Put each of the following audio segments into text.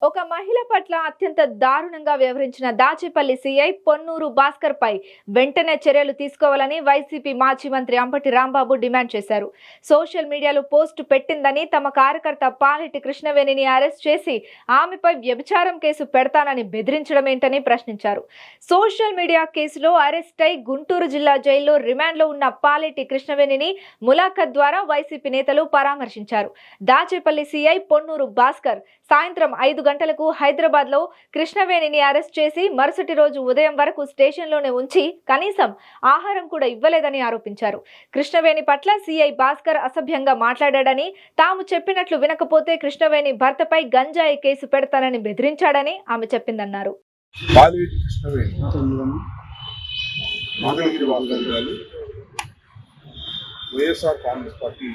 ఒక మహిళ పట్ల అత్యంత దారుణంగా వ్యవహరించిన దాచేపల్లి సీఐ పొన్నూరు భాస్కర్ పై వెంటనే చర్యలు తీసుకోవాలని వైసీపీ మాజీ మంత్రి అంబటి రాంబాబు డిమాండ్ చేశారు. సోషల్ మీడియాలో పోస్ట్ పెట్టిందని తమ కార్యకర్త పాలెటి కృష్ణవేణిని అరెస్ట్ చేసి ఆమెపై వ్యభిచారం కేసు పెడతానని బెదిరించడం ఏంటని ప్రశ్నించారు. సోషల్ మీడియా కేసులో అరెస్ట్ అయి గుంటూరు జిల్లా జైల్లో రిమాండ్లో ఉన్న పాలెటి కృష్ణవేణిని ములాఖత్ ద్వారా వైసీపీ నేతలు పరామర్శించారు. దాచేపల్లి సీఐ పొన్నూరు భాస్కర్ సాయంత్రం 5 గంటలకు హైదరాబాద్ లో కృష్ణవేణిని అరెస్ట్ చేసి మరుసటి రోజు ఉదయం వరకు స్టేషన్లోనే ఉంచి కనీసం ఆహారం కూడా ఇవ్వలేదని ఆరోపించారు. కృష్ణవేణి పట్ల సీఐ భాస్కర్ అసభ్యంగా మాట్లాడాడని, తాము చెప్పినట్లు వినకపోతే కృష్ణవేణి భర్తపై గంజాయి కేసు పెడతానని బెదిరించాడని ఆమె చెప్పిందన్నారు. YSR Congress party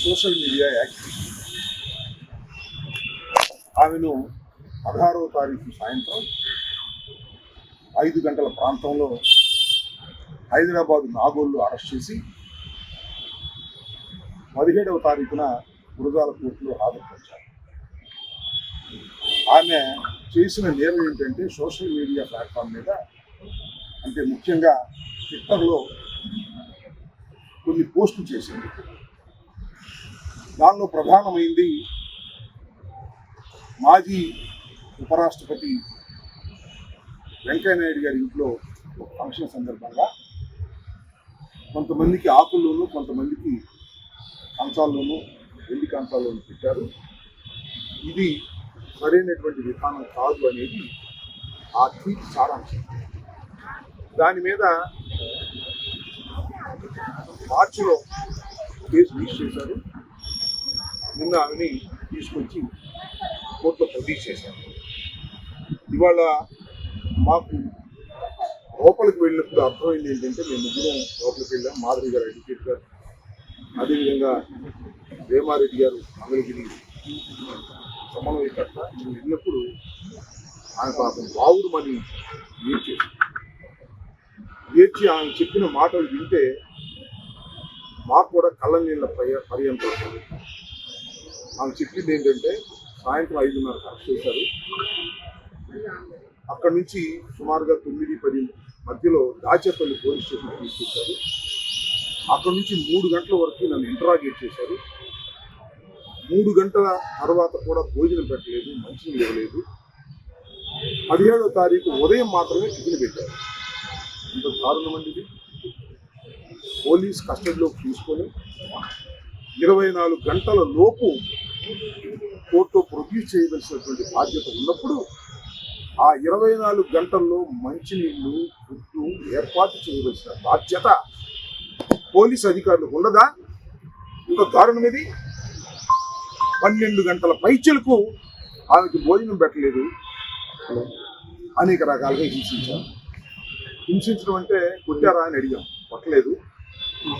social media activist. ఆమెను 16వ తారీఖు సాయంత్రం 5 గంటల ప్రాంతంలో హైదరాబాద్ నాగోల్లో అరెస్ట్ చేసి 17వ తారీఖున గురజాల కోర్టులో హాజరుపరిచారు. ఆమె చేసిన నేరం ఏంటంటే సోషల్ మీడియా ప్లాట్ఫామ్ మీద, అంటే ముఖ్యంగా ట్విట్టర్లో కొన్ని పోస్టులు చేసింది. దానిలో ప్రధానమైంది మాజీ ఉపరాష్ట్రపతి వెంకయ్యనాయుడు గారి ఇంట్లో ఒక ఫంక్షన్ సందర్భంగా కొంతమందికి ఆకుల్లోనూ కొంతమందికి కంచాల్లోనూ వెండి కంచాల్లోనూ పెట్టారు. ఇది సరైనటువంటి విధానం కాదు అనేది ఆ ట్వీట్ సారాంశం. దాని మీద మార్చిలో కేసు రిజిస్టర్ చేశారు. నిన్న ఆమెని తీసుకొచ్చి కోర్టులో ప్రొడ్యూస్ చేశారు. ఇవాళ మాకు లోపలికి వెళ్ళినప్పుడు అర్థమైంది ఏంటంటే, మేము ముగ్గురం లోపలికి వెళ్ళాం. మాధవి గారు అడ్వకేట్ గారు, అదేవిధంగా వేమారెడ్డి గారు మంగళగిరి సమన్వయకర్త. మేము వెళ్ళినప్పుడు ఆయన పాపం బావుడుమని ఏడ్చి ఆమె చెప్పిన మాటలు వింటే మాకు కూడా కళ్ళ నీళ్ళ పర్యంతం వస్తుంది. ఆమె చెప్పింది ఏంటంటే, సాయంత్రం 5:30 అరెస్ట్ చేశారు. అక్కడి నుంచి సుమారుగా 9-10 మధ్యలో దాచేపల్లి పోలీస్ స్టేషన్ తీసుకొచ్చారు. అక్కడి నుంచి 3 గంటల వరకు నన్ను ఇంటరాగేట్ చేశారు. 3 గంటల తర్వాత కూడా భోజనం పెట్టలేదు, మంచినీళ్ళు ఇవ్వలేదు. 17వ తారీఖు ఉదయం మాత్రమే టిఫిన్ పెట్టారు. ఇంత దారుణమండి ఇది. పోలీస్ కస్టడీలోకి తీసుకొని 24 గంటల లోపు కోర్టులో ప్రొడ్యూస్ చేయవలసినటువంటి బాధ్యత ఉన్నప్పుడు ఆ 24 గంటల్లో మంచినీళ్ళు, ఫుడ్డు ఏర్పాటు చేయవలసిన బాధ్యత పోలీసు అధికారులకు ఉండదా? ఇంత దారుణం ఇది. 12 గంటల పైచలకు ఆమెకి భోజనం పెట్టలేదు. అనేక రకాలుగా హింసించారు. హింసించడం అంటే కొట్టారా అని అడిగాం, కొట్టలేదు.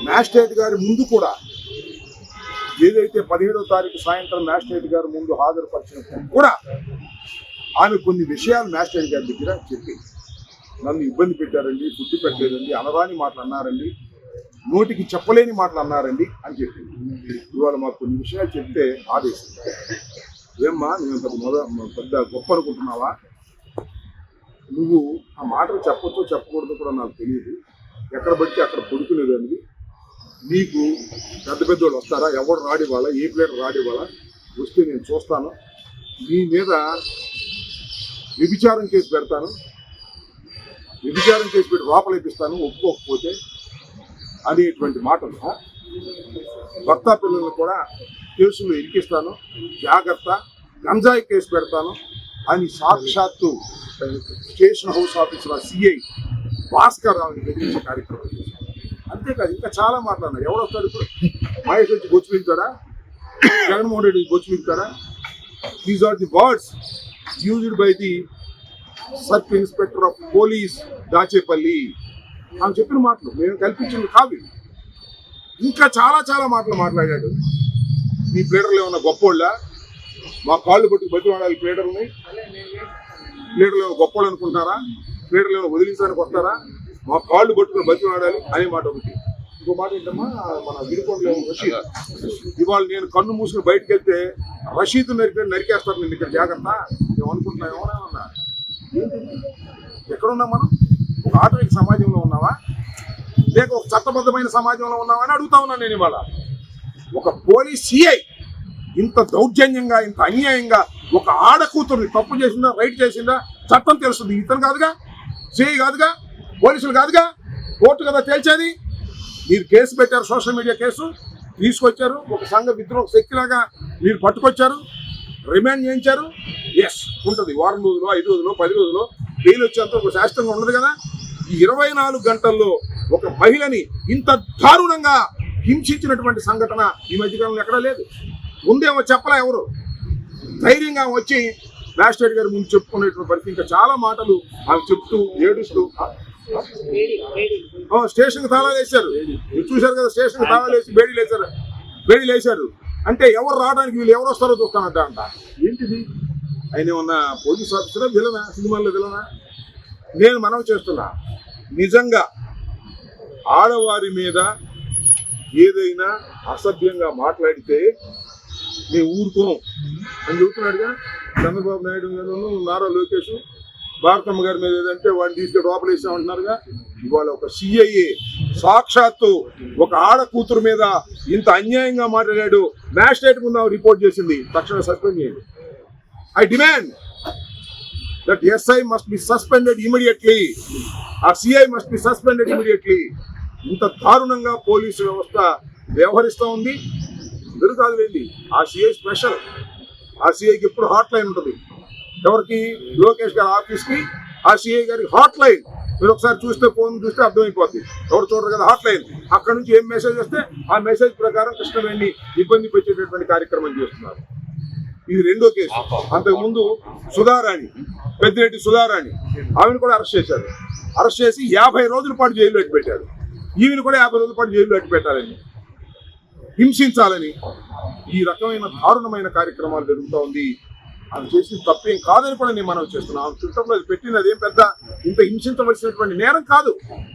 మ్యాజిస్ట్రేట్ గారి ముందు కూడా ఏదైతే 17వ తారీఖు సాయంత్రం మ్యాజిస్ట్రేట్ గారి ముందు హాజరుపరిచినప్పుడు కూడా ఆమె కొన్ని విషయాలు మ్యాజిస్ట్రేట్ గారి దగ్గర చెప్పి, నన్ను ఇబ్బంది పెట్టారండి, ఫుడ్ పెట్టలేదండి, అనరాని మాటలు అన్నారండి, నోటికి చెప్పలేని మాటలు అన్నారండి అని చెప్పింది. ఇవాళ మాకు కొన్ని విషయాలు చెప్తే ఆదేశించారు. ఏమ్మా, నువ్వు పెద్ద గొప్ప అనుకుంటున్నావా? నువ్వు ఆ మాటలు చెప్పొచ్చో చెప్పకూడదో కూడా నాకు తెలియదు. ఎక్కడ బట్టి అక్కడ పడుకునేదాన్ని. నీకు పెద్ద పెద్దోళ్ళు వస్తారా? ఎవరు రాడివాళ్ళ, ఏ ప్లేట్ రాడివాళ్ళ వస్తే నేను చూస్తాను. నీ మీద వ్యభిచారం కేసు పెడతాను, వ్యభిచారం కేసు పెట్టి లోపలేపిస్తాను ఒప్పుకోకపోతే అనేటువంటి మాటలు. భర్త పిల్లలను కూడా కేసులు ఇరికిస్తాను, జాగ్రత్త, గంజాయి కేసు పెడతాను అని సాక్షాత్తు స్టేషన్ హౌస్ ఆఫీసులో సిఐ భాస్కర్ రావుని బెదిరించే కార్యక్రమం చేశారు. అంతేకాదు ఇంకా చాలా మాట్లాడినారు. ఎవరు వస్తారు ఇప్పుడు? మహేష్ వచ్చి బొచ్చు మిగుతాడా? జగన్మోహన్ రెడ్డి బొచ్చు మిగుతాడా? These are the words used by the sub inspector of police Dachepalli. ఆమె చెప్పిన మాటలు మేము కల్పించింది కాదు. ఇంకా చాలా చాలా మాటలు మాట్లాడాడు. మీ ప్లేడర్లు ఏమన్నా గొప్పోళ్ళ? మా కాళ్ళు పట్టుకు బతివాడాలి ప్లేడర్ని. ప్లేడర్లు ఏమో గొప్పోళ్ళు అనుకుంటారా? ప్లేడర్లు ఏమో వదిలించడానికి వస్తారా? మా కాళ్ళు పట్టుకుని బతివాడాలి అనే మాట ఒకటి. ఇంకో మాట ఏంటమ్మా, మన వినుకొండలో రషీద్ ఇవాళ నేను కన్ను మూసుకుని బయటకు వెళ్తే రషీద్ నరికేస్తారు నేను ఇక్కడ జాగ్రత్త మేము అనుకుంటున్నా ఏమన్నా ఎక్కడున్నాం మనం? ఒక ఆటవిక సమాజంలో ఉన్నావా లేక ఒక చట్టబద్ధమైన సమాజంలో ఉన్నావా అని అడుగుతా ఉన్నాను నేను. ఇవాళ ఒక పోలీస్ సిఐ ఇంత దౌర్జన్యంగా ఇంత అన్యాయంగా ఒక ఆడ కూతుర్ని తప్పు చేసిందా రైట్ చేసిందా చట్టం తెలుస్తుంది. ఇతను కాదుగా, సిఐ కాదుగా, పోలీసులు కాదుగా, కోర్టు కదా తేల్చేది. మీరు కేసు పెట్టారు, సోషల్ మీడియా కేసు తీసుకొచ్చారు, ఒక సంఘ విద్రోహ శక్తిలాగా మీరు పట్టుకొచ్చారు, రిమాండ్ చేయించారు. ఎస్ ఉంటుంది, వారం రోజులు 5 రోజులు 10 రోజులు బెయిల్ వచ్చేంత ఒక శాస్త్రంగా ఉండదు కదా. ఈ 24 గంటల్లో ఒక మహిళని ఇంత దారుణంగా హింసించినటువంటి సంఘటన ఈ మధ్యకాలంలో ఎక్కడా లేదు. ముందేమో చెప్పలే ఎవరు, ధైర్యంగా వచ్చి మ్యాజిస్ట్రేట్ గారి ముందు చెప్పుకునేటువంటి పరిస్థితి. ఇంకా చాలా మాటలు ఆమె చెప్తూ ఏడుస్తూ స్టేషన్కి తాళాలు వేశారు. మీరు చూశారు కదా, స్టేషన్కి తాళాలు వేసి బేడీలు వేశారు. అంటే ఎవరు రావడానికి వీళ్ళు ఎవరు వస్తారో చూస్తానంట అంట. ఏంటిది? ఆయన ఏమన్నా పోలీస్ ఆఫీసరా, విలనా, సినిమాల్లో విలనా? నేను మనవి చేస్తున్నా, నిజంగా ఆడవారి మీద ఏదైనా అసభ్యంగా మాట్లాడితే మేము ఊరుకోం అని చెబుతున్నాడుగా చంద్రబాబు నాయుడు గారు, నారా లోకేష్. భారతమ్మ గారి మీద ఏదంటే వాడిని తీసుకెళ్ళి లోపలేసామంటున్నారుగా. ఇవాళ ఒక సిఐఏ సాక్షాత్తు ఒక ఆడ కూతురు మీద ఇంత అన్యాయంగా మాట్లాడాడు, మ్యాజిస్ట్రేట్ ముందు రిపోర్ట్ చేసింది, తక్షణం సస్పెండ్ చేయండి. I demand that SI must be suspended immediately. Our CI must be suspended immediately. ఇంత దారుణంగా పోలీసు వ్యవస్థ వ్యవహరిస్తూ ఉంది. కాదు లేండి, ఆ సిఐ స్పెషల్. ఆ సిఐకి ఎప్పుడు హాట్ లైన్ ఉంటుంది. ఎవరికి? లోకేష్ గారి ఆఫీస్కి ఆ సిఐ గారికి హాట్ లైన్. మీరు ఒకసారి చూస్తే, ఫోన్ చూస్తే అర్థమైపోద్ది. ఎవరు చూడరు కదా హాట్ లైన్. అక్కడ నుంచి ఏం మెసేజ్ వస్తే ఆ మెసేజ్ ప్రకారం కృష్ణవేణి ఇబ్బంది పెట్టేటటువంటి కార్యక్రమం చేస్తున్నారు. ఇది రెండో కేసు. అంతకుముందు సుధారాణి, పెద్దిరెడ్డి సుధారాణి, ఆమెను కూడా అరెస్ట్ చేశారు. అరెస్ట్ చేసి 50 రోజుల పాటు జైల్లో అట్టి పెట్టారు. ఈమెను కూడా 50 రోజుల పాటు జైల్లో అట్టి పెట్టాలని, హింసించాలని ఈ రకమైన దారుణమైన కార్యక్రమాలు జరుగుతూ ఉంది. ఆమె చేసిన తప్పేం కాదని కూడా నేను మనవి చేస్తున్నాను. ఆమె చుట్టంలో పెట్టినది ఏం పెద్ద ఇంత హింసించవలసినటువంటి నేరం కాదు.